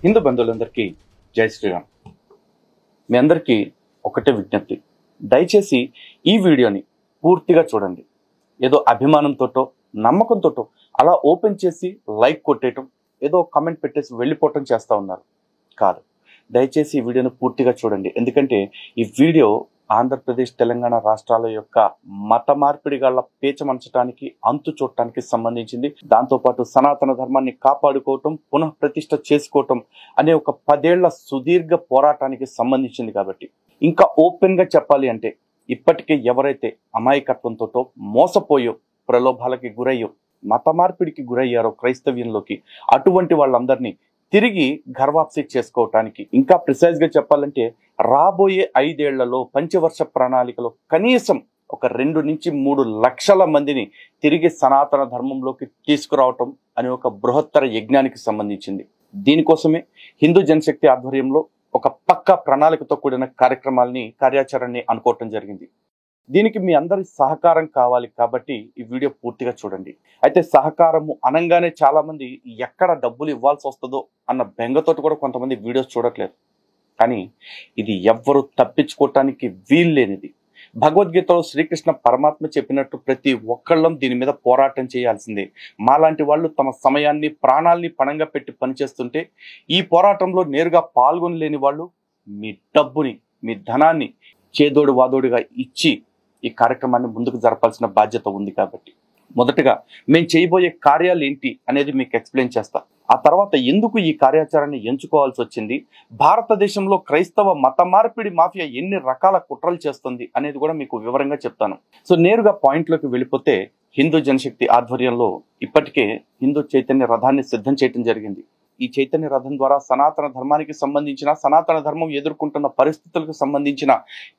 హిందూ బంధువులందరికీ జై శ్రీరామ్. మీ అందరికీ ఒకటే విజ్ఞప్తి, దయచేసి ఈ వీడియోని పూర్తిగా చూడండి. ఏదో అభిమానంతోటో నమ్మకంతోటో అలా ఓపెన్ చేసి లైక్ కొట్టేయటం, ఏదో కమెంట్ పెట్టేసి వెళ్ళిపోవటం చేస్తూ ఉన్నారు కాదు. దయచేసి ఈ వీడియోని పూర్తిగా చూడండి. ఎందుకంటే ఈ వీడియో ఆంధ్రప్రదేశ్ తెలంగాణ రాష్ట్రాల యొక్క మత మార్పిడిగాళ్ల పేచమంచడానికి, అంతు చూడటానికి సంబంధించింది. దాంతోపాటు సనాతన ధర్మాన్ని కాపాడుకోవటం, పునః ప్రతిష్ఠ చేసుకోవటం అనే ఒక 10 ఏళ్ల సుదీర్ఘ పోరాటానికి సంబంధించింది. కాబట్టి ఇంకా ఓపెన్ గా చెప్పాలి అంటే, ఇప్పటికే ఎవరైతే అమాయకత్వంతో మోసపోయో, ప్రలోభాలకి గురయ్యో, మత మార్పిడికి గురయ్యారో క్రైస్తవ్యంలోకి, అటువంటి వాళ్ళందరినీ తిరిగి గర్వాప్సి చేసుకోవటానికి, ఇంకా ప్రిసైజ్ గా చెప్పాలంటే రాబోయే 5 ఏళ్లలో పంచవర్ష ప్రణాళికలో కనీసం ఒక 2 నుంచి 3 లక్షల మందిని తిరిగి సనాతన ధర్మంలోకి తీసుకురావటం అనే ఒక బృహత్తర యజ్ఞానికి సంబంధించింది. దీనికోసమే హిందూ జనశక్తి ఆధ్వర్యంలో ఒక పక్కా ప్రణాళికతో కూడిన కార్యాచరణని అనుకోవటం జరిగింది. దీనికి మీ అందరి సహకారం కావాలి కాబట్టి ఈ వీడియో పూర్తిగా చూడండి. అయితే సహకారము అనగానే చాలా మంది ఎక్కడ డబ్బులు ఇవ్వాల్సి వస్తుందో అన్న బెంగతోటి కూడా కొంతమంది వీడియోస్ చూడట్లేదు. కానీ ఇది ఎవ్వరూ తప్పించుకోవటానికి వీల్లేనిది. భగవద్గీతలో శ్రీకృష్ణ పరమాత్మ చెప్పినట్టు ప్రతి ఒక్కళ్ళం దీని మీద పోరాటం చేయాల్సిందే. మాలాంటి వాళ్ళు తమ సమయాన్ని, ప్రాణాల్ని పణంగా పెట్టి పనిచేస్తుంటే, ఈ పోరాటంలో నేరుగా పాల్గొనలేని వాళ్ళు మీ డబ్బుని, మీ ధనాన్ని చేదోడు వాదోడుగా ఇచ్చి ఈ కార్యక్రమాన్ని ముందుకు జరపాల్సిన బాధ్యత ఉంది. కాబట్టి మొదటగా మేము చేయబోయే కార్యాలు ఏంటి అనేది మీకు ఎక్స్ప్లెయిన్ చేస్తా. ఆ తర్వాత ఎందుకు ఈ కార్యాచరణని ఎంచుకోవాల్సి వచ్చింది, భారతదేశంలో క్రైస్తవ మత మార్పిడి మాఫియా ఎన్ని రకాల కుట్రలు చేస్తుంది అనేది కూడా మీకు వివరంగా చెప్తాను. సో నేరుగా పాయింట్లోకి వెళ్ళిపోతే, హిందూ జనశక్తి ఆధ్వర్యంలో ఇప్పటికే హిందూ చైతన్య రథాన్ని సిద్ధం చేయడం జరిగింది. ఈ చైతన్య రథం ద్వారా సనాతన ధర్మానికి సంబంధించిన, సనాతన ధర్మం ఎదుర్కొంటున్న పరిస్థితులకు సంబంధించిన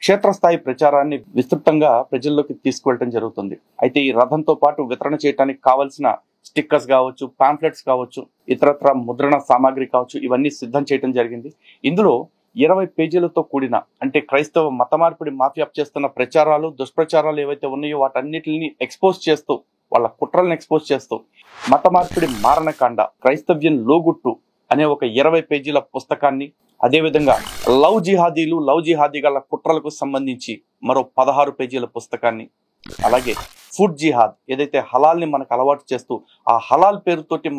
క్షేత్రస్థాయి ప్రచారాన్ని విస్తృతంగా ప్రజల్లోకి తీసుకువెళ్ళటం జరుగుతుంది. అయితే ఈ రథంతో పాటు వితరణ చేయడానికి కావాల్సిన స్టిక్కర్స్ కావచ్చు, పాంఫ్లెట్స్ కావచ్చు, ఇతరత్ర ముద్రణ సామాగ్రి కావచ్చు, ఇవన్నీ సిద్ధం చేయడం జరిగింది. ఇందులో 20 పేజీలతో కూడిన, అంటే క్రైస్తవ మత మార్పిడి మాఫియా చేస్తున్న ప్రచారాలు, దుష్ప్రచారాలు ఏవైతే ఉన్నాయో వాటన్నిటిని ఎక్స్పోజ్ చేస్తూ, వాళ్ళ కుట్రలను ఎక్స్పోజ్ చేస్తూ, మత మార్పిడి మారణకాండ, క్రైస్తవ్యం లోగుట్టు అనే ఒక 20 పేజీల పుస్తకాన్ని, అదేవిధంగా లవ్ జిహాదీల కుట్రలకు సంబంధించి మరో 16 పేజీల పుస్తకాన్ని, అలాగే ఫుడ్ జిహాద్, ఏదైతే హలాల్ని మనకు అలవాటు చేస్తూ ఆ హలాల్ పేరుతోటి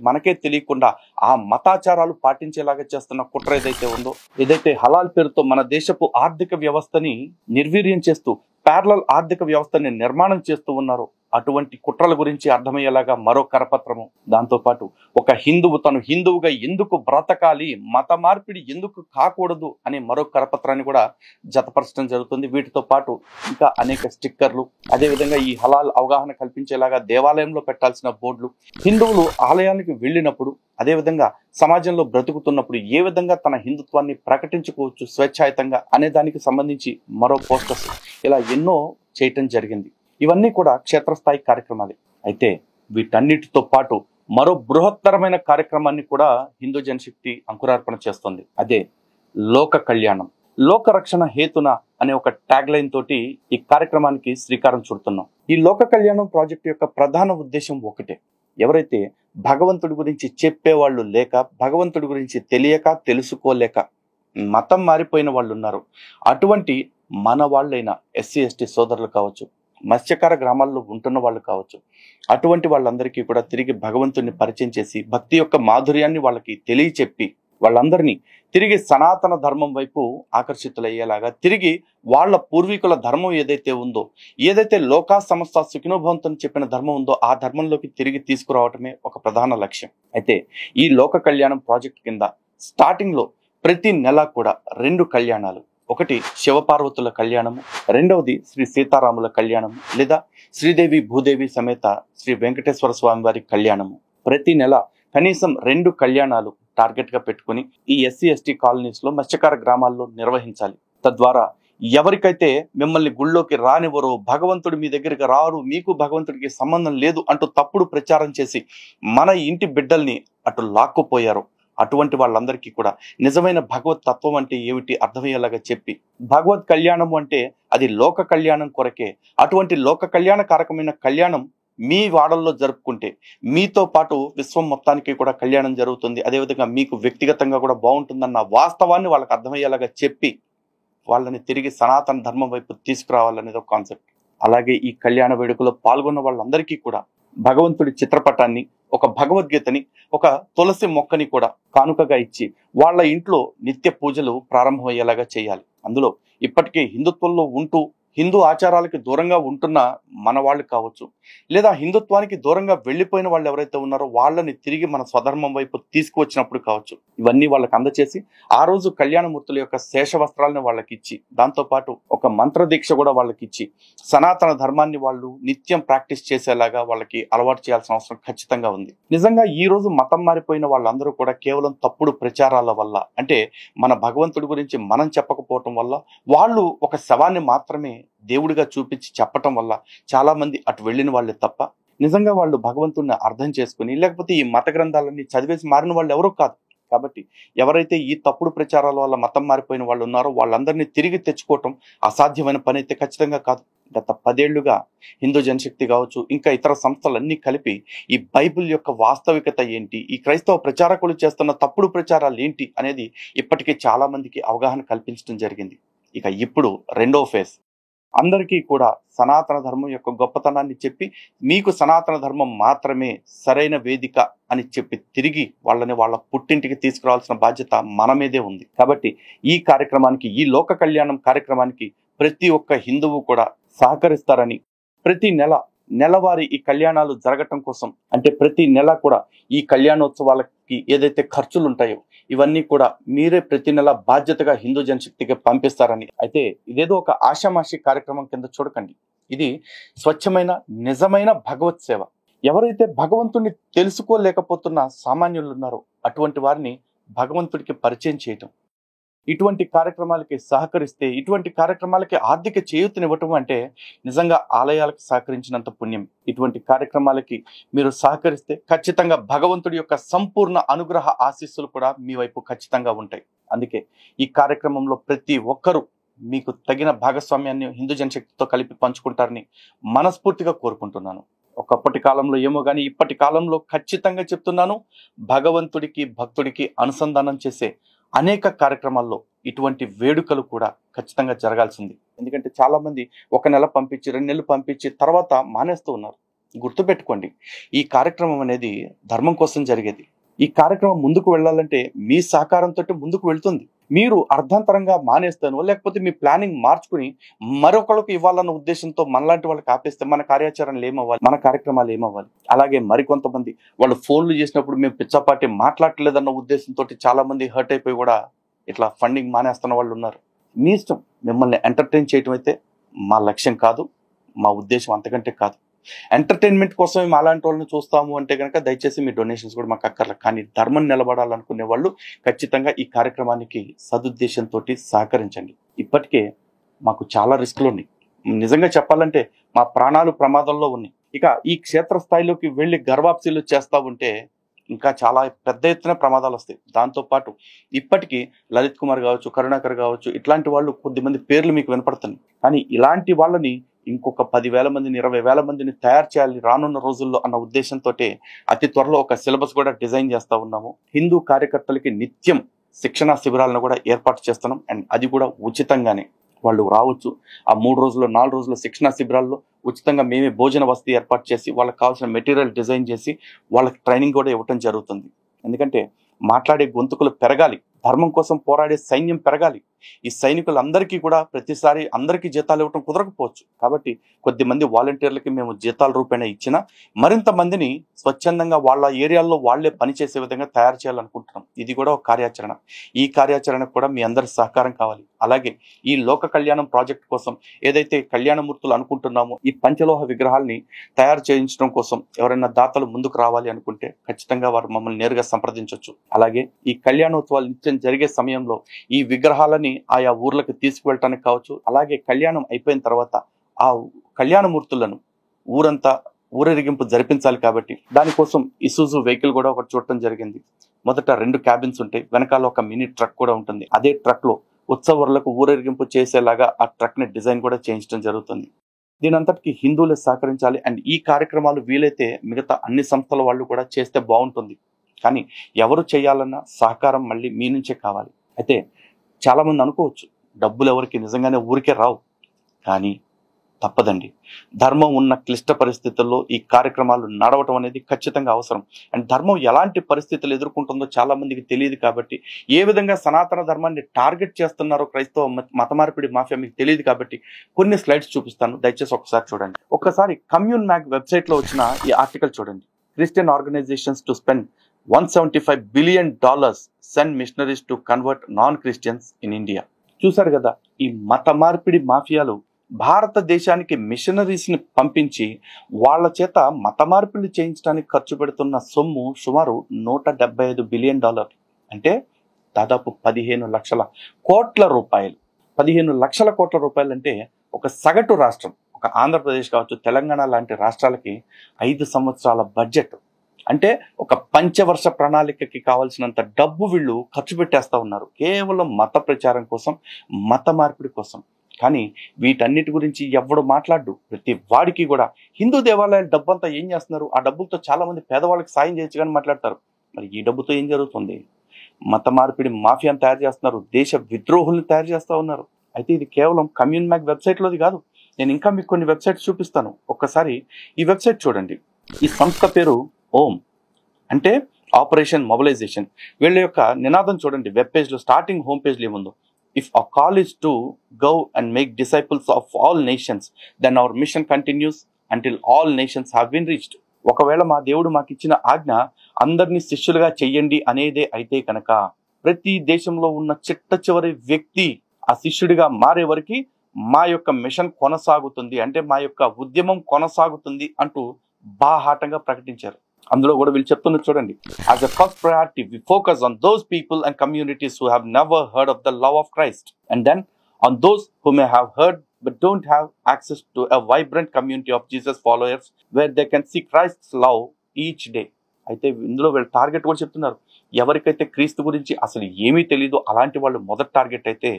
మనకే తెలియకుండా ఆ మతాచారాలు పాటించేలాగా చేస్తున్న కుట్ర ఏదైతే ఉందో, ఏదైతే హలాల్ పేరుతో మన దేశపు ఆర్థిక వ్యవస్థని నిర్వీర్యం చేస్తూ ప్యారలల్ ఆర్థిక వ్యవస్థని నిర్మాణం చేస్తూ ఉన్నారో అటువంటి కుట్రల గురించి అర్థమయ్యేలాగా మరో కరపత్రము, దాంతోపాటు ఒక హిందువు తను హిందువుగా ఎందుకు బ్రతకాలి, మత మార్పిడి ఎందుకు కాకూడదు అనే మరో కరపత్రాన్ని కూడా జతపరచడం జరుగుతుంది. వీటితో పాటు ఇంకా అనేక స్టిక్కర్లు, అదేవిధంగా ఈ హలాల్ అవగాహన కల్పించేలాగా దేవాలయంలో పెట్టాల్సిన బోర్డులు, హిందువులు ఆలయానికి వెళ్ళినప్పుడు, అదేవిధంగా సమాజంలో బ్రతుకుతున్నప్పుడు ఏ విధంగా తన హిందుత్వాన్ని ప్రకటించుకోవచ్చు స్వేచ్ఛాయుతంగా అనే దానికి సంబంధించి మరో పోస్టర్స్, ఇలా ఎన్నో చేయటం జరిగింది. ఇవన్నీ కూడా క్షేత్రస్థాయి కార్యక్రమాలే. అయితే వీటన్నిటితో పాటు మరో బృహత్తరమైన కార్యక్రమాన్ని కూడా హిందూ జనశక్తి అంకురార్పణ చేస్తుంది. అదే లోక కళ్యాణం, లోక రక్షణ హేతున అనే ఒక ట్యాగ్ లైన్ తోటి ఈ కార్యక్రమానికి శ్రీకారం చుడుతున్నాం. ఈ లోక కళ్యాణం ప్రాజెక్టు యొక్క ప్రధాన ఉద్దేశం ఒకటే. ఎవరైతే భగవంతుడి గురించి చెప్పేవాళ్ళు లేక, భగవంతుడి గురించి తెలియక, తెలుసుకోలేక మతం మారిపోయిన వాళ్ళు ఉన్నారు, అటువంటి మన వాళ్ళైన ఎస్సీ ఎస్టీ సోదరులు కావచ్చు, మత్స్యకార గ్రామాల్లో ఉంటున్న వాళ్ళు కావచ్చు, అటువంటి వాళ్ళందరికీ కూడా తిరిగి భగవంతుడిని పరిచయం చేసి, భక్తి యొక్క మాధుర్యాన్ని వాళ్ళకి తెలియచెప్పి, వాళ్ళందరినీ తిరిగి సనాతన ధర్మం వైపు ఆకర్షితులయ్యేలాగా, తిరిగి వాళ్ళ పూర్వీకుల ధర్మం ఏదైతే ఉందో, ఏదైతే లోకా సమస్త సుఖినోభవంతో చెప్పిన ధర్మం ఉందో ఆ ధర్మంలోకి తిరిగి తీసుకురావటమే ఒక ప్రధాన లక్ష్యం. అయితే ఈ లోక కళ్యాణం ప్రాజెక్ట్ కింద స్టార్టింగ్ లో ప్రతి నెల కూడా 2 కళ్యాణాలు, ఒకటి శివపార్వతుల కళ్యాణము, రెండవది శ్రీ సీతారాముల కళ్యాణము, లేదా శ్రీదేవి భూదేవి సమేత శ్రీ వెంకటేశ్వర స్వామి వారి కళ్యాణము. ప్రతి నెల కనీసం 2 కళ్యాణాలు టార్గెట్ గా పెట్టుకుని ఈ ఎస్సీ ఎస్టీ కాలనీస్ లో, మత్స్యకార గ్రామాల్లో నిర్వహించాలి. తద్వారా ఎవరికైతే మిమ్మల్ని గుళ్ళోకి రానివ్వరో, భగవంతుడు మీ దగ్గరికి రారు, మీకు భగవంతుడికి సంబంధం లేదు అంటూ తప్పుడు ప్రచారం చేసి మన ఇంటి బిడ్డల్ని అటు లాక్కుపోయారో, అటువంటి వాళ్ళందరికీ కూడా నిజమైన భగవత్ తత్వం అంటే ఏమిటి అర్థమయ్యేలాగా చెప్పి, భగవత్ కళ్యాణం అంటే అది లోక కళ్యాణం కొరకే, అటువంటి లోక కళ్యాణ కారకమైన కళ్యాణం మీ వాడల్లో జరుపుకుంటే మీతో పాటు విశ్వం మొత్తానికి కూడా కళ్యాణం జరుగుతుంది, అదేవిధంగా మీకు వ్యక్తిగతంగా కూడా బాగుంటుందన్న వాస్తవాన్ని వాళ్ళకి అర్థమయ్యేలాగా చెప్పి వాళ్ళని తిరిగి సనాతన ధర్మం వైపు తీసుకురావాలనేది ఒక కాన్సెప్ట్. అలాగే ఈ కళ్యాణ వేడుకలో పాల్గొన్న వాళ్ళందరికీ కూడా భగవంతుడి చిత్రపటాన్ని, ఒక భగవద్గీతని, ఒక తులసి మొక్కని కూడా కానుకగా ఇచ్చి వాళ్ళ ఇంట్లో నిత్య పూజలు ప్రారంభమయ్యేలాగా చేయాలి. అందులో ఇప్పటికే హిందుత్వంలో ఉంటూ హిందూ ఆచారాలకి దూరంగా ఉంటున్న మన వాళ్ళు కావచ్చు, లేదా హిందుత్వానికి దూరంగా వెళ్ళిపోయిన వాళ్ళు ఎవరైతే ఉన్నారో వాళ్ళని తిరిగి మన స్వధర్మం వైపు తీసుకువచ్చినప్పుడు కావచ్చు, ఇవన్నీ వాళ్ళకి అందచేసి ఆ రోజు కళ్యాణమూర్తుల యొక్క శేష వస్త్రాలను వాళ్ళకి ఇచ్చి, దాంతోపాటు ఒక మంత్ర దీక్ష కూడా వాళ్ళకి ఇచ్చి సనాతన ధర్మాన్ని వాళ్ళు నిత్యం ప్రాక్టీస్ చేసేలాగా వాళ్ళకి అలవాటు చేయాల్సిన అవసరం ఖచ్చితంగా ఉంది. నిజంగా ఈ రోజు మతం మారిపోయిన వాళ్ళందరూ కూడా కేవలం తప్పుడు ప్రచారాల వల్ల, అంటే మన భగవంతుడి గురించి మనం చెప్పకపోవటం వల్ల, వాళ్ళు ఒక శవాన్ని మాత్రమే దేవుడిగా చూపించి చెప్పటం వల్ల చాలా మంది అటు వెళ్ళిన వాళ్ళే తప్ప నిజంగా వాళ్ళు భగవంతుడిని అర్థం చేసుకుని, లేకపోతే ఈ మత గ్రంథాలన్నీ చదివేసి మారిన వాళ్ళు ఎవరూ కాదు. కాబట్టి ఎవరైతే ఈ తప్పుడు ప్రచారాల వల్ల మతం మారిపోయిన వాళ్ళు ఉన్నారో వాళ్ళందరినీ తిరిగి తెచ్చుకోవటం అసాధ్యమైన పని అయితే ఖచ్చితంగా కాదు. గత 10 ఏళ్లుగా హిందూ జనశక్తి కావచ్చు, ఇంకా ఇతర సంస్థలన్నీ కలిపి ఈ బైబిల్ యొక్క వాస్తవికత ఏంటి, ఈ క్రైస్తవ ప్రచారకులు చేస్తున్న తప్పుడు ప్రచారాలు ఏంటి అనేది ఇప్పటికే చాలా మందికి అవగాహన కల్పించడం జరిగింది. ఇక ఇప్పుడు రెండో ఫేజ్, అందరికీ కూడా సనాతన ధర్మం యొక్క గొప్పతనాన్ని చెప్పి, మీకు సనాతన ధర్మం మాత్రమే సరైన వేదిక అని చెప్పి తిరిగి వాళ్ళని వాళ్ళ పుట్టింటికి తీసుకురావాల్సిన బాధ్యత మన మీదే ఉంది. కాబట్టి ఈ కార్యక్రమానికి, ఈ లోక కళ్యాణం కార్యక్రమానికి ప్రతి ఒక్క హిందువు కూడా సహకరిస్తారని, ప్రతి నెలవారీ ఈ కళ్యాణాలు జరగటం కోసం, అంటే ప్రతి నెల కూడా ఈ కళ్యాణోత్సవాలకి ఏదైతే ఖర్చులు ఉంటాయో ఇవన్నీ కూడా మీరే ప్రతి నెల బాధ్యతగా హిందూ జనశక్తికి పంపిస్తారని. అయితే ఇదేదో ఒక ఆషామాషి కార్యక్రమం కింద చూడకండి. ఇది స్వచ్ఛమైన నిజమైన భగవత్ సేవ. ఎవరైతే భగవంతుడిని తెలుసుకోలేకపోతున్న సామాన్యులు ఉన్నారో అటువంటి వారిని భగవంతుడికి పరిచయం చేయటం, ఇటువంటి కార్యక్రమాలకి సహకరిస్తే, ఇటువంటి కార్యక్రమాలకి ఆర్థిక చేయూతనివ్వటం అంటే నిజంగా ఆలయాలకు సహకరించినంత పుణ్యం. ఇటువంటి కార్యక్రమాలకి మీరు సహకరిస్తే ఖచ్చితంగా భగవంతుడి యొక్క సంపూర్ణ అనుగ్రహ ఆశీస్సులు కూడా మీ వైపు ఖచ్చితంగా ఉంటాయి. అందుకే ఈ కార్యక్రమంలో ప్రతి ఒక్కరూ మీకు తగిన భాగస్వామ్యాన్ని హిందూ జనశక్తితో కలిపి పంచుకుంటారని మనస్ఫూర్తిగా కోరుకుంటున్నాను. ఒకప్పటి కాలంలో ఏమో కానీ ఇప్పటి కాలంలో ఖచ్చితంగా చెప్తున్నాను, భగవంతుడికి భక్తుడికి అనుసంధానం చేసే అనేక కార్యక్రమాల్లో ఇటువంటి వేడుకలు కూడా ఖచ్చితంగా జరగాల్సింది. ఎందుకంటే చాలా మంది 1 నెల పంపించి, 2 నెలలు పంపించి తర్వాత మానేస్తూ ఉన్నారు. గుర్తుపెట్టుకోండి, ఈ కార్యక్రమం అనేది ధర్మం కోసం జరిగేది. ఈ కార్యక్రమం ముందుకు వెళ్ళాలంటే మీ సహకారంతో ముందుకు వెళ్తుంది. మీరు అర్ధాంతరంగా మానేస్తాను, లేకపోతే మీ ప్లానింగ్ మార్చుకుని మరొకరికి ఇవ్వాలన్న ఉద్దేశంతో మనలాంటి వాళ్ళకి ఆపేస్తే మన కార్యాచరణలు ఏమవ్వాలి, మన కార్యక్రమాలు ఏమవ్వాలి? అలాగే మరికొంతమంది వాళ్ళు ఫోన్లు చేసినప్పుడు మేము పిచ్చపాటి మాట్లాడలేదన్న ఉద్దేశంతో చాలా మంది హర్ట్ అయిపోయి కూడా ఇట్లా ఫండింగ్ మానేస్తున్న వాళ్ళు ఉన్నారు. మీ ఇష్టం. మిమ్మల్ని ఎంటర్టైన్ చేయటం అయితే మా లక్ష్యం కాదు, మా ఉద్దేశం అంతకంటే కాదు. ఎంటర్టైన్మెంట్ కోసం మేము అలాంటి వాళ్ళని చూస్తాము అంటే కనుక దయచేసి మీ డొనేషన్స్ కూడా మాకు అక్కర్లేదు. కానీ ధర్మం నిలబడాలనుకునే వాళ్ళు ఖచ్చితంగా ఈ కార్యక్రమానికి సదుద్దేశంతో సహకరించండి. ఇప్పటికే మాకు చాలా రిస్క్లు ఉన్నాయి. నిజంగా చెప్పాలంటే మా ప్రాణాలు ప్రమాదంలో ఉన్నాయి. ఇక ఈ క్షేత్ర స్థాయిలోకి వెళ్ళి గర్వాప్సీలు చేస్తా ఉంటే ఇంకా చాలా పెద్ద ఎత్తున ప్రమాదాలు వస్తాయి. దాంతోపాటు ఇప్పటికీ లలిత్ కుమార్ కావచ్చు, కరుణాకర్ కావచ్చు, ఇట్లాంటి వాళ్ళు కొద్దిమంది పేర్లు మీకు వినపడుతున్నాయి. కానీ ఇలాంటి వాళ్ళని ఇంకొక 10,000 మందిని, 20,000 మందిని తయారు చేయాలి రానున్న రోజుల్లో అన్న ఉద్దేశంతో అతి త్వరలో ఒక సిలబస్ కూడా డిజైన్ చేస్తా ఉన్నాము. హిందూ కార్యకర్తలకి నిత్యం శిక్షణా శిబిరాలను కూడా ఏర్పాటు చేస్తున్నాం. అండ్ అది కూడా ఉచితంగానే వాళ్ళు రావచ్చు. ఆ 3 రోజులు 4 రోజుల శిక్షణా శిబిరాల్లో ఉచితంగా మేమే భోజన వసతి ఏర్పాటు చేసి వాళ్ళకి కావాల్సిన మెటీరియల్ డిజైన్ చేసి వాళ్ళకి ట్రైనింగ్ కూడా ఇవ్వటం జరుగుతుంది. ఎందుకంటే మాట్లాడే గొంతుకులు పెరగాలి, ధర్మం కోసం పోరాడే సైన్యం పెరగాలి. ఈ సైనికులందరికీ కూడా ప్రతిసారి అందరికీ జీతాలు ఇవ్వటం కుదరకపోవచ్చు. కాబట్టి కొద్దిమంది వాలంటీర్లకి మేము జీతాల రూపేణా ఇచ్చినా మరింత మందిని స్వచ్ఛందంగా వాళ్ళ ఏరియాల్లో వాళ్లే పనిచేసే విధంగా తయారు చేయాలనుకుంటున్నాం. ఇది కూడా ఒక కార్యాచరణ. ఈ కార్యాచరణకు కూడా మీ అందరి సహకారం కావాలి. అలాగే ఈ లోక కళ్యాణం ప్రాజెక్ట్ కోసం ఏదైతే కళ్యాణమూర్తులు అనుకుంటున్నామో ఈ పంచలోహ విగ్రహాల్ని తయారు చేయించడం కోసం ఎవరైనా దాతలు ముందుకు రావాలి అనుకుంటే ఖచ్చితంగా వారు మమ్మల్ని నేరుగా సంప్రదించవచ్చు. అలాగే ఈ కళ్యాణోత్సవాలు నిత్యం జరిగే సమయంలో ఈ విగ్రహాలని ఆయా ఊర్లకు తీసుకువెళ్ళటానికి కావచ్చు. అలాగే కళ్యాణం అయిపోయిన తర్వాత ఆ కళ్యాణమూర్తులను ఊరంతా ఊరేగింపు జరిపించాలి. కాబట్టి దానికోసం ఇసుజు వెహికల్ కూడా ఒకటి చూడటం జరిగింది. మొదట 2 క్యాబిన్స్ ఉంటాయి, వెనకాల ఒక మినీ ట్రక్ కూడా ఉంటుంది. అదే ట్రక్ లో ఉత్సవాలకు ఊరేగింపు చేసేలాగా ఆ ట్రక్ ని డిజైన్ కూడా చేయించడం జరుగుతుంది. దీని అంతటికి హిందువులే సహకరించాలి. అండ్ ఈ కార్యక్రమాలు వీలైతే మిగతా అన్ని సంస్థల వాళ్ళు కూడా చేస్తే బాగుంటుంది. కానీ ఎవరు చేయాలన్నా సహకారం మళ్ళీ మీ నుంచే కావాలి. అయితే చాలామంది అనుకోవచ్చు, డబ్బులు ఎవరికి నిజంగానే ఊరికే రావు. కానీ తప్పదండి. ధర్మం ఉన్న క్లిష్ట పరిస్థితుల్లో ఈ కార్యక్రమాలు నడవటం అనేది ఖచ్చితంగా అవసరం. అండ్ ధర్మం ఎలాంటి పరిస్థితులు ఎదుర్కొంటుందో చాలా మందికి తెలియదు. కాబట్టి ఏ విధంగా సనాతన ధర్మాన్ని టార్గెట్ చేస్తున్నారో క్రైస్తవ మత మార్పిడి మాఫియా మీకు తెలియదు. కాబట్టి కొన్ని స్లైడ్స్ చూపిస్తాను, దయచేసి ఒకసారి చూడండి. ఒక్కసారి కమ్యూన్ మ్యాగ్ వెబ్సైట్ లో వచ్చిన ఈ ఆర్టికల్ చూడండి. Christian organisations to spend $175 billion send missionaries to convert non-Christians in India. చూసారు కదా, ఈ మత మార్పిడి మాఫియాలు భారతదేశానికి మిషనరీస్ ని పంపించి వాళ్ళ చేత మత మార్పిడి చేయించడానికి ఖర్చు పెడుతున్న సొమ్ము సుమారు $175 బిలియన్. అంటే దాదాపు 15 లక్షల కోట్ల రూపాయలు. 15 లక్షల కోట్ల రూపాయలు అంటే ఒక సగటు రాష్ట్రం, ఒక ఆంధ్రప్రదేశ్ కావచ్చు, తెలంగాణ లాంటి రాష్ట్రాలకి 5 సంవత్సరాల బడ్జెట్. అంటే ఒక పంచవర్ష ప్రణాళికకి కావాల్సినంత డబ్బు వీళ్ళు ఖర్చు పెట్టేస్తా ఉన్నారు కేవలం మత ప్రచారం కోసం, మత మార్పిడి కోసం. కానీ వీటన్నిటి గురించి ఎవడు మాట్లాడు. ప్రతి వాడికి కూడా హిందూ దేవాలయాల డబ్బంతా ఏం చేస్తున్నారు, ఆ డబ్బులతో చాలా మంది పేదవాళ్ళకి సాయం చేయొచ్చు కానీ మాట్లాడతారు. మరి ఈ డబ్బుతో ఏం జరుగుతుంది? మత మార్పిడి మాఫియాను తయారు చేస్తున్నారు, దేశ విద్రోహుల్ని తయారు చేస్తూ ఉన్నారు. అయితే ఇది కేవలం కమ్యూన్ మ్యాగ్ వెబ్సైట్లోది కాదు. నేను ఇంకా మీకు కొన్ని వెబ్సైట్స్ చూపిస్తాను. ఒక్కసారి ఈ వెబ్సైట్ చూడండి. ఈ సంస్థ పేరు ఓం, అంటే ఆపరేషన్ మొబిలైజేషన్. వీళ్ళ యొక్క నినాదం చూడండి. వెబ్ పేజ్లో స్టార్టింగ్ హోమ్ పేజ్లో ఏముందో, if a call is to go and make disciples of all nations, then our mission continues until all nations have been reached. ఒకవేళ మా దేవుడు మాకు ఇచ్చిన ఆజ్ఞ అందరినీ శిష్యులుగా చెయ్యండి అనేదే అయితే కనుక ప్రతి దేశంలో ఉన్న చిట్ట చివరి వ్యక్తి ఆ శిష్యుడిగా మారే వరకు మా యొక్క మిషన్ కొనసాగుతుంది, అంటే మా యొక్క ఉద్యమం కొనసాగుతుంది అంటూ బాహాటంగా ప్రకటించారు. అందులో కూడా వీళ్ళు చెప్తున్నారు చూడండి. As a first priority we focus on those people and communities who have never heard of the love of Christ, and then on those who may have heard but don't have access to a vibrant community of Jesus followers where they can see Christ's love each day. అయితే ఇందులో వీళ్ళు target కూడా చెప్తున్నారు. ఎవరికైతే క్రీస్తు గురించి అసలు ఏమీ తెలీదో అలాంటి వాళ్ళు మొదటి టార్గెట్ అయితే,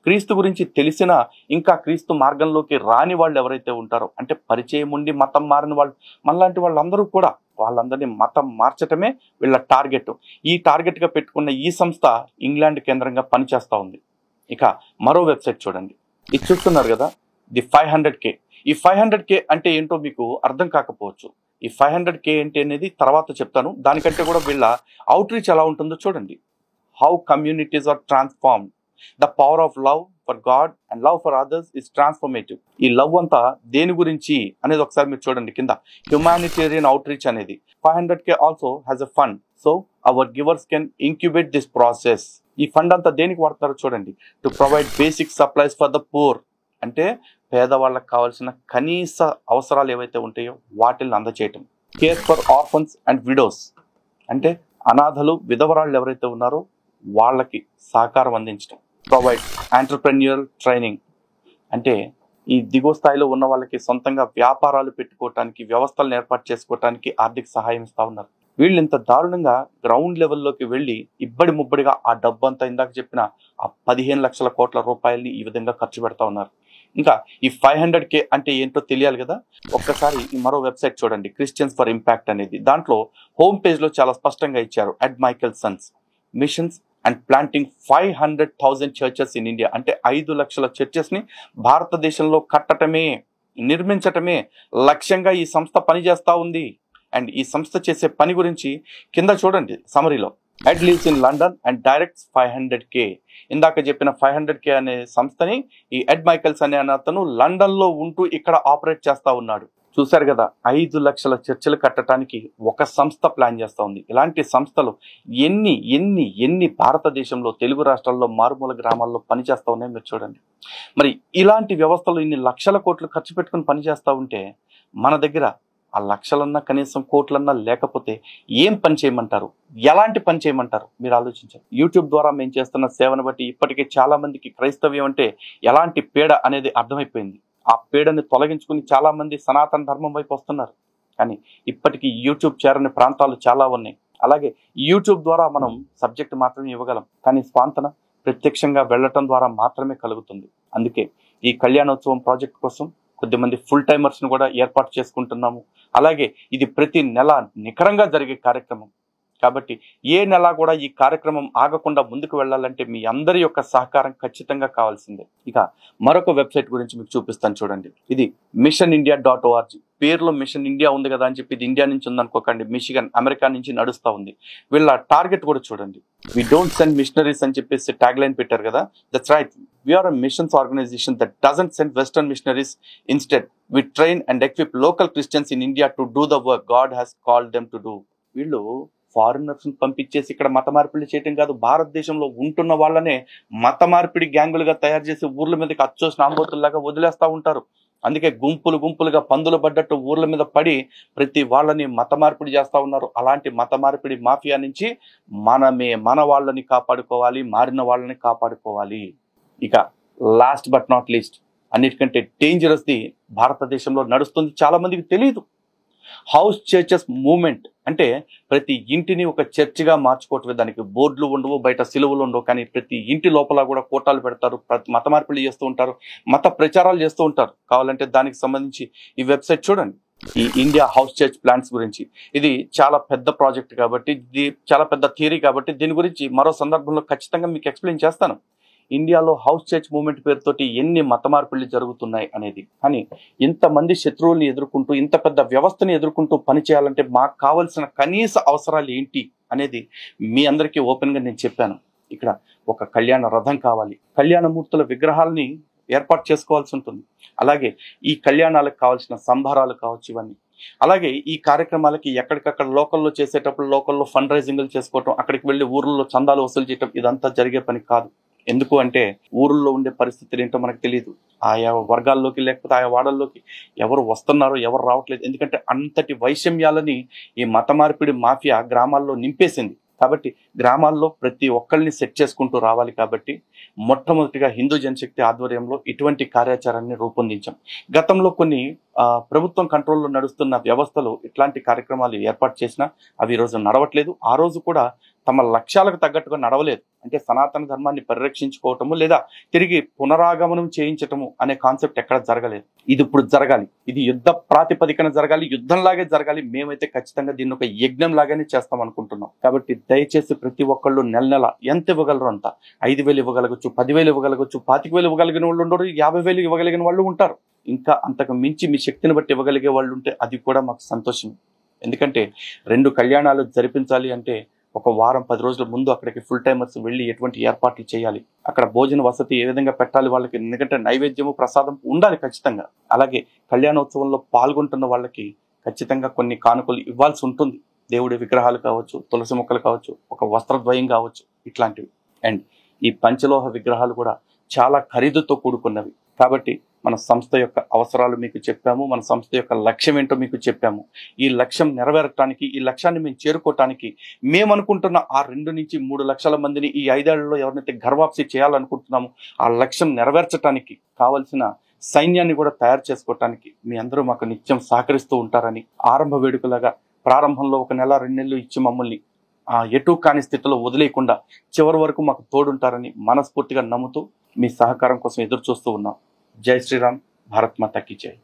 క్రీస్తు గురించి తెలిసిన ఇంకా క్రీస్తు మార్గంలోకి రాని వాళ్ళు ఎవరైతే ఉంటారో, అంటే పరిచయం ఉండి మతం మారిన వాళ్ళు, మనలాంటి వాళ్ళందరూ కూడా వాళ్ళందరినీ మతం మార్చటమే వీళ్ళ టార్గెట్. ఈ టార్గెట్ గా పెట్టుకున్న ఈ సంస్థ ఇంగ్లాండ్ కేంద్రంగా పనిచేస్తా ఉంది. ఇక మరో వెబ్సైట్ చూడండి. ఇది చూస్తున్నారు కదా, ది 500K. ఈ 500K అంటే ఏంటో మీకు అర్థం కాకపోవచ్చు. ఈ 500K ఏంటి అనేది తర్వాత చెప్తాను. దానికంటే కూడా వీళ్ళ అవుట్ రీచ్ ఎలా ఉంటుందో చూడండి. How communities are transformed, the power of love for God and love for others is transformative. ఈ లవ్ అంతా దేని గురించి అనేది ఒకసారి మీరు చూడండి కింద. హ్యుమానిటేరియన్ అవుట్ రీచ్ అనేది 500K also has a fund, so our givers can incubate this process. ఈ ఫండ్ అంతా దేనికి వాడతారో చూడండి. To provide basic supplies for the poor, అంటే పేదవాళ్ళకి కావాల్సిన కనీస అవసరాలు ఏవైతే ఉంటాయో వాటిని అందచేయటం. Care for orphans and widows, అంటే అనాథలు, విధవరాళ్ళు ఎవరైతే ఉన్నారో వాళ్ళకి సహకారం అందించడం. ప్రొవైడ్ ఎంటర్‌ప్రెన్యూరల్ ట్రైనింగ్, అంటే ఈ దిగువ స్థాయిలో ఉన్న వాళ్ళకి సొంతంగా వ్యాపారాలు పెట్టుకోవటానికి, వ్యవస్థలను ఏర్పాటు చేసుకోవటానికి ఆర్థిక సహాయం ఇస్తా ఉన్నారు. వీళ్ళు ఇంత దారుణంగా గ్రౌండ్ లెవెల్లోకి వెళ్ళి ఇబ్బడి ముబ్బడిగా ఆ డబ్బంతా ఇందాక చెప్పిన ఆ 15 లక్షల కోట్ల రూపాయల్ని ఈ విధంగా ఖర్చు పెడతా ఉన్నారు. ఇంకా ఈ 500K అంటే ఏంటో తెలియాలి కదా. ఒక్కసారి ఈ మరో వెబ్సైట్ చూడండి, క్రిస్టియన్స్ ఫర్ ఇంపాక్ట్ అనేది. దాంట్లో హోమ్ పేజ్ లో చాలా స్పష్టంగా ఇచ్చారు. Ed Michael sons missions and planting 500,000 churches in India, అంటే 5 లక్షల చర్చెస్ ని భారతదేశంలో కట్టటమే, నిర్మించటమే లక్ష్యంగా ఈ సంస్థ పనిచేస్తా ఉంది. అండ్ ఈ సంస్థ చేసే పని గురించి కింద చూడండి సమరీలో. Ed lives in London and directs 500K. ఇందాక చెప్పిన 500K అనే సంస్థని ఈ ఎడ్ మైకెల్స్ అనే అతను లండన్ లో ఉంటూ ఇక్కడ ఆపరేట్ చేస్తా ఉన్నాడు. చూశారు కదా, 5 లక్షల చర్చలు కట్టడానికి ఒక సంస్థ ప్లాన్ చేస్తా ఉంది. ఇలాంటి సంస్థలు ఎన్ని ఎన్ని ఎన్ని భారతదేశంలో తెలుగు రాష్ట్రాల్లో మారుమూల గ్రామాల్లో పనిచేస్తా ఉన్నాయి మీరు చూడండి. మరి ఇలాంటి వ్యవస్థలు ఇన్ని లక్షల కోట్లు ఖర్చు పెట్టుకుని పనిచేస్తా ఉంటే మన దగ్గర ఆ లక్షలన్నా కనీసం కోట్లన్నా లేకపోతే ఏం పని చేయమంటారు, ఎలాంటి పని చేయమంటారు మీరు ఆలోచించారు. యూట్యూబ్ ద్వారా మేము చేస్తున్న సేవను బట్టి ఇప్పటికే చాలా మందికి క్రైస్తవ్యం అంటే ఎలాంటి పీడ అనేది అర్థమైపోయింది. ఆ పీడని తొలగించుకుని చాలా మంది సనాతన ధర్మం వైపు వస్తున్నారు. కానీ ఇప్పటికీ యూట్యూబ్ చేరని ప్రాంతాలు చాలా ఉన్నాయి. అలాగే యూట్యూబ్ ద్వారా మనం సబ్జెక్ట్ మాత్రమే ఇవ్వగలం, కానీ స్వాంతన ప్రత్యక్షంగా వెళ్ళటం ద్వారా మాత్రమే కలుగుతుంది. అందుకే ఈ కళ్యాణోత్సవం ప్రాజెక్ట్ కోసం కొద్దిమంది ఫుల్ టైమర్స్ని కూడా ఏర్పాటు చేసుకుంటున్నాము. అలాగే ఇది ప్రతి నెల నికరంగా జరిగే కార్యక్రమం కాబట్టి ఏ నెల కూడా ఈ కార్యక్రమం ఆగకుండా ముందుకు వెళ్ళాలంటే మీ అందరి యొక్క సహకారం ఖచ్చితంగా కావాల్సిందే. ఇక మరొక వెబ్సైట్ గురించి మీకు చూపిస్తాను చూడండి. ఇది missionindia.org. పేరులో మిషన్ ఇండియా ఉంది కదా అని చెప్పి ఇది ఇండియా నుంచి ఉందనుకోకండి, మిషిగన్ అమెరికా నుంచి నడుస్తూ ఉంది. వీళ్ళ టార్గెట్ కూడా చూడండి. వి డోంట్ సెండ్ మిషనరీస్ అని చెప్పేసి ట్యాగ్ లైన్ పెట్టారు కదా. That's right, we're a missions organisation that doesn't send western missionaries. Instead we train and equip local Christians in India to do the work God has called them to do. వీళ్ళు foreigners పంపించేసి ఇక్కడ మత మార్పిడి చేయటం కాదు, భారతదేశంలో ఉంటున్న వాళ్ళనే మత మార్పిడి గ్యాంగులుగా తయారు చేసి ఊర్ల మీదకి అచ్చోసిన ఆంబోతుల్లాగా వదిలేస్తూ ఉంటారు. అందుకే గుంపులు గుంపులుగా పందులు పడ్డట్టు ఊర్ల మీద పడి ప్రతి వాళ్ళని మత మార్పిడి చేస్తూ ఉన్నారు. అలాంటి మత మార్పిడి మాఫియా నుంచి మనమే మన వాళ్ళని కాపాడుకోవాలి, మారిన వాళ్ళని కాపాడుకోవాలి. ఇక లాస్ట్ బట్ నాట్ లీస్ట్, అన్నిటికంటే డేంజరస్ ది భారతదేశంలో నడుస్తుంది, చాలా మందికి తెలియదు. హౌస్ చర్చెస్ మూవ్మెంట్ అంటే ప్రతి ఇంటిని ఒక చర్చిగా మార్చుకోవటమే. దానికి బోర్డులు ఉండవు, బయట సిలువలు ఉండవు, కానీ ప్రతి ఇంటి లోపల కూడా కోటాలు పెడతారు, మత మార్పిడి చేస్తూ ఉంటారు, మత ప్రచారాలు చేస్తూ ఉంటారు. కావాలంటే దానికి సంబంధించి ఈ వెబ్సైట్ చూడండి, ఈ ఇండియా హౌస్ చర్చ్ ప్లాన్స్ గురించి. ఇది చాలా పెద్ద ప్రాజెక్ట్ కాబట్టి, ఇది చాలా పెద్ద థియరీ కాబట్టి దీని గురించి మరో సందర్భంలో ఖచ్చితంగా మీకు ఎక్స్ప్లెయిన్ చేస్తాను. ఇండియాలో హౌస్ చర్చ్ మూవ్మెంట్ పేరుతోటి ఎన్ని మత మార్పిళ్ళు జరుగుతున్నాయి అనేది. కానీ ఇంతమంది శత్రువుల్ని ఎదుర్కొంటూ, ఇంత పెద్ద వ్యవస్థని ఎదుర్కొంటూ పనిచేయాలంటే మాకు కావాల్సిన కనీస అవసరాలు ఏంటి అనేది మీ అందరికీ ఓపెన్గా నేను చెప్పాను. ఇక్కడ ఒక కళ్యాణ రథం కావాలి, కళ్యాణమూర్తుల విగ్రహాలని ఏర్పాటు చేసుకోవాల్సి ఉంటుంది. అలాగే ఈ కళ్యాణాలకు కావాల్సిన సంభారాలు కావచ్చు, ఇవన్నీ. అలాగే ఈ కార్యక్రమాలకి ఎక్కడికక్కడ లోకల్లో చేసేటప్పుడు లోకల్లో ఫండ్ రైజింగ్లు చేసుకోవటం, అక్కడికి వెళ్ళి ఊర్లలో చందాలు వసూలు చేయటం, ఇదంతా జరిగే పని కాదు. ఎందుకు అంటే ఊర్లో ఉండే పరిస్థితులు ఏంటో మనకు తెలియదు. ఆయా వర్గాల్లోకి లేకపోతే ఆయా వాడల్లోకి ఎవరు వస్తున్నారో ఎవరు రావట్లేదు. ఎందుకంటే అంతటి వైషమ్యాలని ఈ మత మార్పిడి మాఫియా గ్రామాల్లో నింపేసింది. కాబట్టి గ్రామాల్లో ప్రతి ఒక్కరిని సెట్ చేసుకుంటూ రావాలి. కాబట్టి మొట్టమొదటిగా హిందూ జనశక్తి ఆధ్వర్యంలో ఇటువంటి కార్యాచరణని రూపొందించాం. గతంలో కొన్ని ప్రభుత్వం కంట్రోల్లో నడుస్తున్న వ్యవస్థలు ఇట్లాంటి కార్యక్రమాలు ఏర్పాటు చేసినా అవి ఈ రోజు నడవట్లేదు. ఆ రోజు కూడా తమ లక్ష్యాలకు తగ్గట్టుగా నడవలేదు. అంటే సనాతన ధర్మాన్ని పరిరక్షించుకోవటము లేదా తిరిగి పునరాగమనం చేయించటము అనే కాన్సెప్ట్ ఎక్కడ జరగలేదు. ఇది ఇప్పుడు జరగాలి, ఇది యుద్ధ ప్రాతిపదికన జరగాలి, యుద్ధంలాగే జరగాలి. మేమైతే ఖచ్చితంగా దీన్ని ఒక యజ్ఞం లాగానే చేస్తాం అనుకుంటున్నాం. కాబట్టి దయచేసి ప్రతి ఒక్కళ్ళు నెల నెల ఎంత ఇవ్వగలరు అంత, 5,000 ఇవ్వగలగచ్చు, 10,000 ఇవ్వగలగచ్చు, 25,000 ఇవ్వగలిగిన వాళ్ళు ఉండరు, 50,000 ఇవ్వగలిగిన వాళ్ళు ఉంటారు. ఇంకా అంతకు మించి మీ శక్తిని బట్టి ఇవ్వగలిగే వాళ్ళు ఉంటే అది కూడా మాకు సంతోషం. ఎందుకంటే 2 కళ్యాణాలు జరిపించాలి అంటే ఒక వారం 10 రోజుల ముందు అక్కడికి ఫుల్ టైమర్స్ వెళ్ళి ఎటువంటి ఏర్పాట్లు చేయాలి, అక్కడ భోజన వసతి ఏ విధంగా పెట్టాలి వాళ్ళకి, ఎందుకంటే నైవేద్యము ప్రసాదం ఉండాలి ఖచ్చితంగా. అలాగే కళ్యాణోత్సవంలో పాల్గొంటున్న వాళ్ళకి ఖచ్చితంగా కొన్ని కానుకలు ఇవ్వాల్సి ఉంటుంది. దేవుడి విగ్రహాలు కావచ్చు, తులసి మొక్కలు కావచ్చు, ఒక వస్త్రద్వయం కావచ్చు, ఇట్లాంటివి. అండ్ ఈ పంచలోహ విగ్రహాలు కూడా చాలా ఖరీదుతో కూడుకున్నవి. కాబట్టి మన సంస్థ యొక్క అవసరాలు మీకు చెప్పాము, మన సంస్థ యొక్క లక్ష్యం ఏంటో మీకు చెప్పాము. ఈ లక్ష్యం నెరవేరటానికి, ఈ లక్ష్యాన్ని మేము చేరుకోవటానికి మేము అనుకుంటున్న ఆ 2 నుంచి 3 లక్షల మందిని ఈ 5 ఏళ్లలో ఎవరినైతే గర్వాప్సి చేయాలనుకుంటున్నామో ఆ లక్ష్యం నెరవేర్చడానికి కావలసిన సైన్యాన్ని కూడా తయారు చేసుకోవటానికి మీ అందరూ మాకు నిత్యం సహకరిస్తూ ఉంటారని, ఆరంభ వేడుకలాగా ప్రారంభంలో 1 నెల 2 నెలలు ఇచ్చి మమ్మల్ని ఎటు కాని స్థితిలో వదిలేయకుండా చివరి వరకు మాకు తోడుంటారని మనస్ఫూర్తిగా నమ్ముతూ మీ సహకారం కోసం ఎదురు చూస్తూ ఉన్నాం. జై శ్రీరామ్, భారత్ మాతా కీ జై.